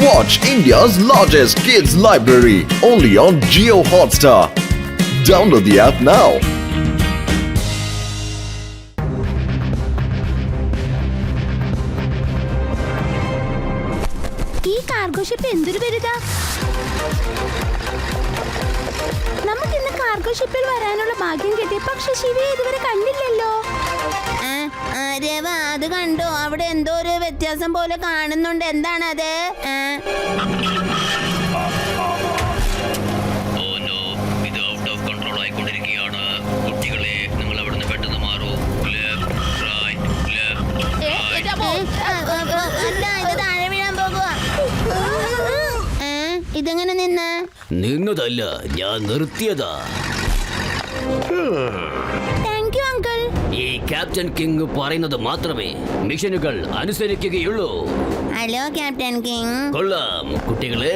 Watch India's largest kids library only on Jio Hotstar. Download the app now. ഈ cargo ship എന്തൊരു വലുതാ. നമുക്ക് ഇന്ന് കാർഗോ ഷിപ്പിൽ വരാനുള്ള ഭാഗ്യം കിട്ടി. പക്ഷെ ശിവയെ ഇതുവരെ കണ്ടില്ലല്ലോ. രവ അത് കണ്ടോ? അവിടെ എന്തോ ഒരു വ്യത്യാസം പോലെ കാണുന്നുണ്ട്. എന്താണത്? ഇത് ഔട്ട് ഓഫ് കൺട്രോൾ ആയിക്കൊണ്ടിരിക്കുകയാണ്. കുട്ടികളെ നിങ്ങൾ അവിടുന്ന് പെട്ടെന്ന് മാറൂ. ഇതെങ്ങനെ നിന്നതല്ല, ഞാൻ നിർത്തിയതാ. Thank you uncle. ഈ ക്യാപ്റ്റൻ കിങ് പറയുന്നത് മാത്രമേ മിഷനുകൾ അനുസരിക്കുകയുള്ളൂ. Hello captain king. കൊള്ളാം കുട്ടികളെ,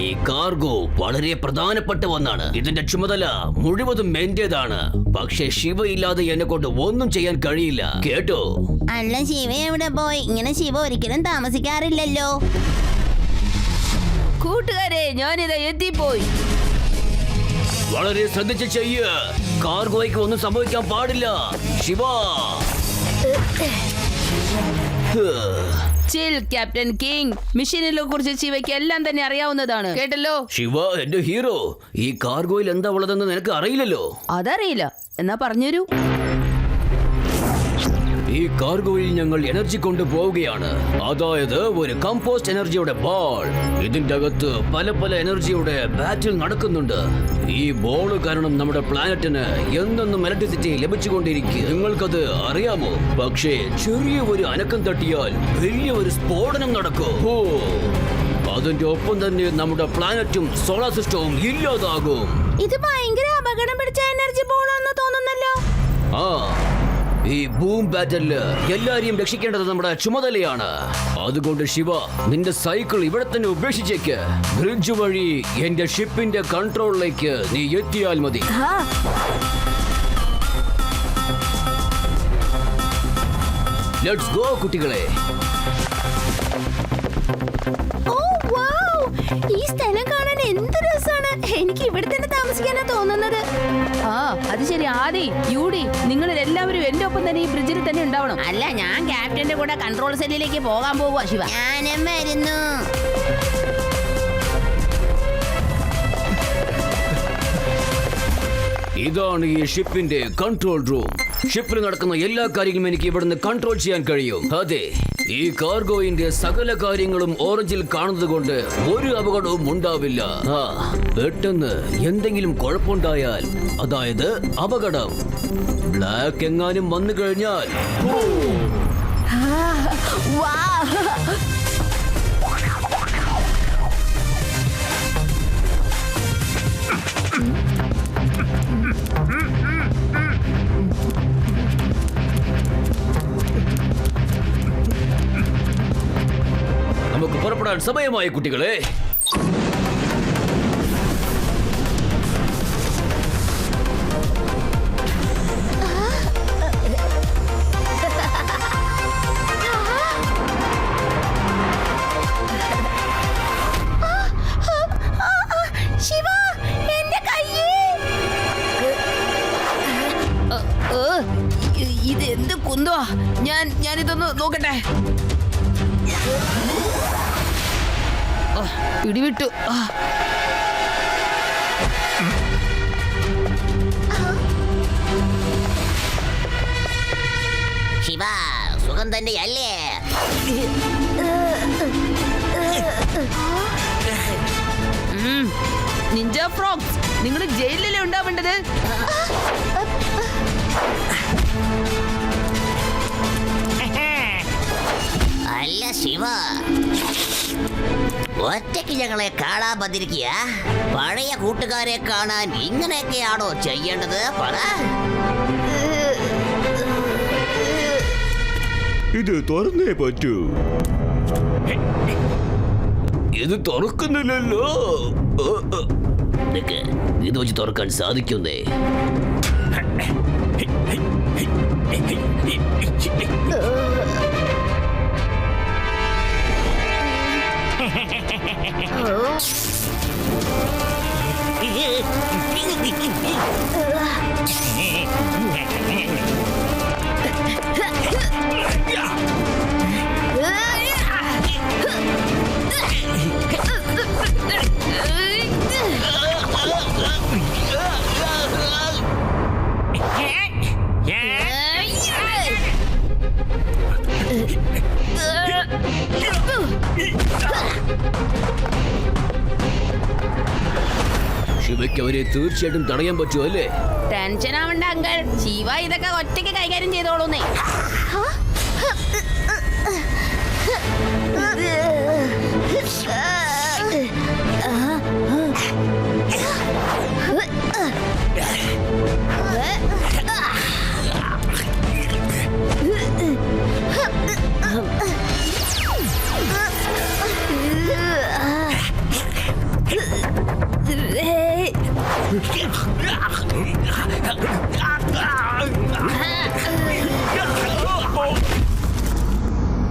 ഈ കാർഗോ വളരെ പ്രധാനപ്പെട്ട ഒന്നാണ്. ഇതിന്റെ ചുമതല മുഴുവതും എന്റേതാണ്. പക്ഷെ ശിവ ഇല്ലാതെ എന്നെ കൊണ്ട് ഒന്നും ചെയ്യാൻ കഴിയില്ല, കേട്ടോ? അല്ല, ശിവ എവിടെ പോയി? ഇങ്ങനെ ശിവ ഒരിക്കലും താമസിക്കാറില്ലല്ലോ. കൂട്ടുകാരെ, ഞാനിതാ എത്തിപ്പോയി. വളരെ ശ്രദ്ധിച്ച് ചെയ്യ. കാർഗോയ്ക്ക് ഒന്നും സംഭവിക്കാൻ പാടില്ല. ശിവ ചിൽ ക്യാപ്റ്റൻ കിങ്. മിഷനിലെ കുറിച്ച് ശിവയ്ക്ക് എല്ലാം തന്നെ അറിയാവുന്നതാണ്, കേട്ടല്ലോ? ശിവ എന്റെ ഹീറോ. ഈ കാർഗോയിൽ എന്താ ഉള്ളതെന്ന് നിനക്ക് അറിയില്ലല്ലോ. അതറിയില്ല, എന്നാ പറഞ്ഞുതരൂ. ഈ കാർഗോയിൽ ഞങ്ങൾ എനർജി കൊണ്ടുപോവുകയാണ്. അതായത് ഒരു കമ്പോസ്റ്റ് എനർജിയുടെ ബോൾ. ഇതിന്റെ അകത്ത് പല പല എനർജിയുടെ ബാറ്റിൽ നടക്കുന്നുണ്ട്. ഈ ബോൾ കാരണം നമ്മുടെ പ്ലാനറ്റിന് എന്നെന്നും ഇലക്ട്രിസിറ്റി ലഭിച്ചുകൊണ്ടിരിക്കും. നിങ്ങൾക്കത് അറിയാമോ? പക്ഷേ ചെറിയ ഒരു അനക്കം തട്ടിയാൽ വലിയ ഒരു സ്ഫോടനം നടക്കും. അതിന്റെ ഒപ്പം തന്നെ നമ്മുടെ പ്ലാനറ്റും സോളാർ സിസ്റ്റവും ഇല്ലാതാകും. ഇത് ഭയങ്കര അപകടം പിടിച്ച എനർജി ബോളാന്ന് തോന്നുന്നല്ലോ. ആ, ഈ ബൂം ബാറ്റലില് എല്ലാരെയും രക്ഷിക്കേണ്ടത് നമ്മുടെ ചുമതലയാണ്. അതുകൊണ്ട് ശിവ, നിന്റെ സൈക്കിൾ ഇവിടെ തന്നെ ഉപേക്ഷിച്ചേക്ക്. ബ്രിഡ്ജ് വഴി എന്റെ ഷിപ്പിന്റെ കൺട്രോളിലേക്ക് നീ എത്തിയാൽ മതി. ലെറ്റ്സ് ഗോ കുട്ടികളെ. ഓ വൗ, ഈ സ്ഥലം കാണാൻ എന്ത് രസാണ്. എനിക്ക് ഇവിടെ തന്നെ താമസിക്കാനാ തോന്നുന്നത്. ആ അത് ശരി. ആദി, യൂഡി, നിങ്ങളിൽ എല്ലാവരും എന്റെ ഒപ്പം തന്നെ ഈ ബ്രിഡ്ജിൽ തന്നെ ഉണ്ടാവണം. അല്ല, ഞാൻ ക്യാപ്റ്റന്റെ കൂടെ കൺട്രോൾ സെല്ലിലേക്ക് പോകാൻ പോവുക. ശിവ, ഞാനും വരുന്നു. ഇതാണ് ഈ ഷിപ്പിന്റെ കൺട്രോൾ റൂം. ഷിപ്പിൽ നടക്കുന്ന എല്ലാ കാര്യങ്ങളും എനിക്ക് ഇവിടുന്ന് കൺട്രോൾ ചെയ്യാൻ കഴിയും. അതെ, ഈ കാർഗോയിന്റെ സകല കാര്യങ്ങളും ഓറഞ്ചിൽ കാണുന്നത് കൊണ്ട് ഒരു അപകടവും ഉണ്ടാവില്ല. പെട്ടെന്ന് എന്തെങ്കിലും കുഴപ്പമുണ്ടായാൽ, അതായത് അപകടം, ബ്ലാക്ക് എങ്ങാനും വന്നു കഴിഞ്ഞാൽ നമുക്ക് പുറപ്പെടാൻ സമയമായി കുട്ടികളെ. ശിവ, എന്റെ കയ്യേ. ഇത് എന്ത് കുന്തോ? ഞാനിതൊന്ന് നോക്കട്ടെ. പിടിവിട്ടു. ശിവ, സുഖം തന്നെയല്ലേ? നിഞ്ച ഫ്രോക്സ്, നിങ്ങൾ ജയിലിലല്ലേ ഉണ്ടാവേണ്ടത്? അല്ല ശിവ, ഒറ്റയ്ക്ക് ഞങ്ങളെ കാണാൻ വന്നിരിക്കുക. പഴയ കൂട്ടുകാരെ കാണാൻ ഇങ്ങനെയൊക്കെയാണോ ചെയ്യേണ്ടത്? പറ. ഇത് തുറന്നേ പറ്റൂ. ഇത് തുറക്കുന്നില്ലല്ലോ. ഇത് വെച്ച് തുറക്കാൻ സാധിക്കുന്നേ. ശിവയ്ക്ക് അവരെ തീർച്ചയായിട്ടും തടയാൻ പറ്റുമോ അല്ലേ? ടെൻഷൻ ആവണ്ട അങ്കിൾ, ശിവ ഇതൊക്കെ ഒറ്റയ്ക്ക് കൈകാര്യം ചെയ്തോളൂന്നേ.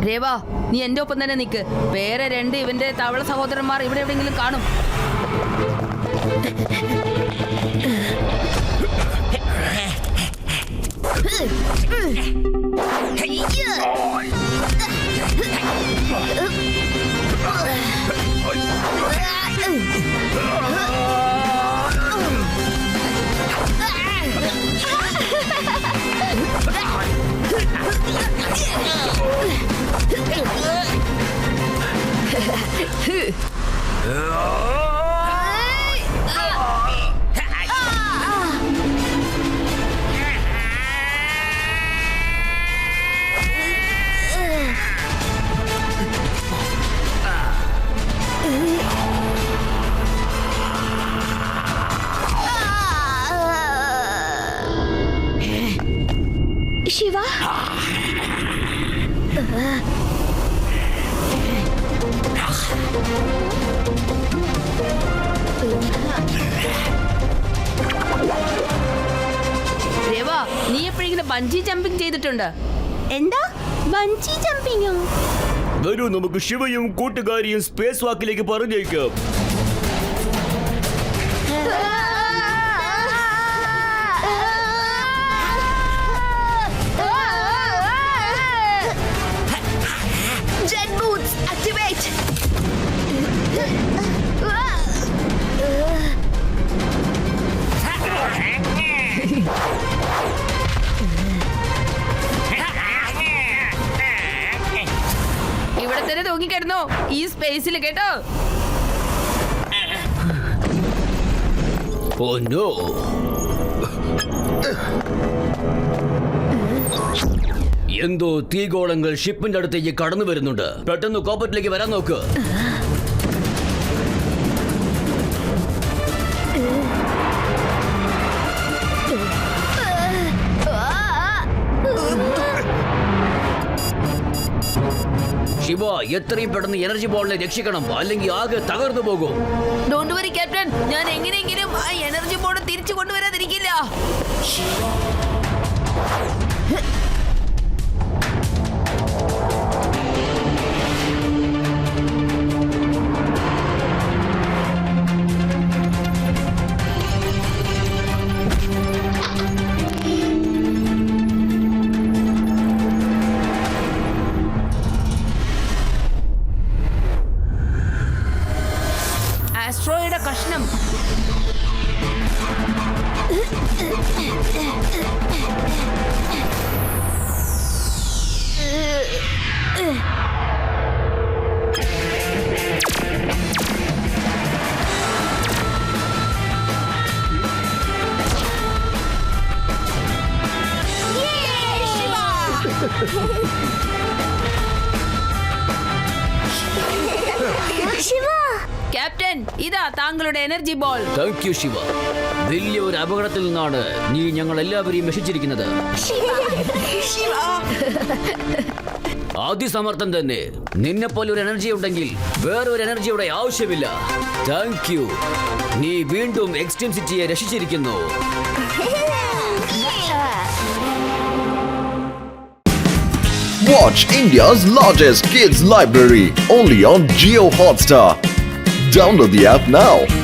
രേവ, നീ എന്റെ ഒപ്പം തന്നെ നിക്ക്. വേറെ 2 ഇവന്റെ തവള സഹോദരന്മാർ ഇവിടെ എവിടെയെങ്കിലും കാണും. ശിവ, രേവ, നീ എപ്പോഴെങ്കിലും ബഞ്ചി ജമ്പിങ് ചെയ്തിട്ടുണ്ട്? എന്താ ബഞ്ചി ജമ്പിങ്ങോ? വരൂ, നമുക്ക് ശിവയും കൂട്ടുകാരിയും സ്പേസ് വാക്കിലേക്ക് പറഞ്ഞേക്കാം. Jet boots activate. ഇവിടെ തന്നെ തൂങ്ങിക്കിടന്നോ ഈ സ്പേസിൽ, കേട്ടോ? Oh no! എന്തോ തീഗോളങ്ങൾ ഷിപ്പിന്റെ അടുത്തേക്ക് കടന്നു വരുന്നുണ്ട്. പെട്ടെന്ന് കോപ്പറ്റിലേക്ക് വരാൻ നോക്ക്. ശിവ, എത്രയും പെട്ടെന്ന് എനർജി ബോളിനെ രക്ഷിക്കണം, അല്ലെങ്കിൽ ആകെ തകർന്നു പോകും. ഡോണ്ട് വറി ക്യാപ്റ്റൻ, ഞാൻ എങ്ങനെയെങ്കിലും ആ എനർജി ബോർഡ് തിരിച്ചു കൊണ്ടുവരാതിരിക്കില്ല. ആസ്ട്രോയുടെ കഷ്ണം. ശിവ, ക്യാപ്റ്റൻ, ഇതാ താങ്കളുടെ energy ball. Thank you Shiva. വലിയ ഒരു അപകടത്തിൽ നിന്നാണ് നീ ഞങ്ങൾ എല്ലാവരെയും രക്ഷിച്ചിരിക്കുന്നത്. അതിസമർത്ഥം തന്നെ. നിന്നെ പോലെ ഒരു എനർജി ഉണ്ടെങ്കിൽ വേറൊരു എനർജിയുടെ ആവശ്യമില്ല. Thank you. നീ വീണ്ടും എക്സ്ട്രീം സിറ്റിയെ രക്ഷിച്ചിരിക്കുന്നു. Watch India's largest kids library only on Jio Hotstar. Download the app now.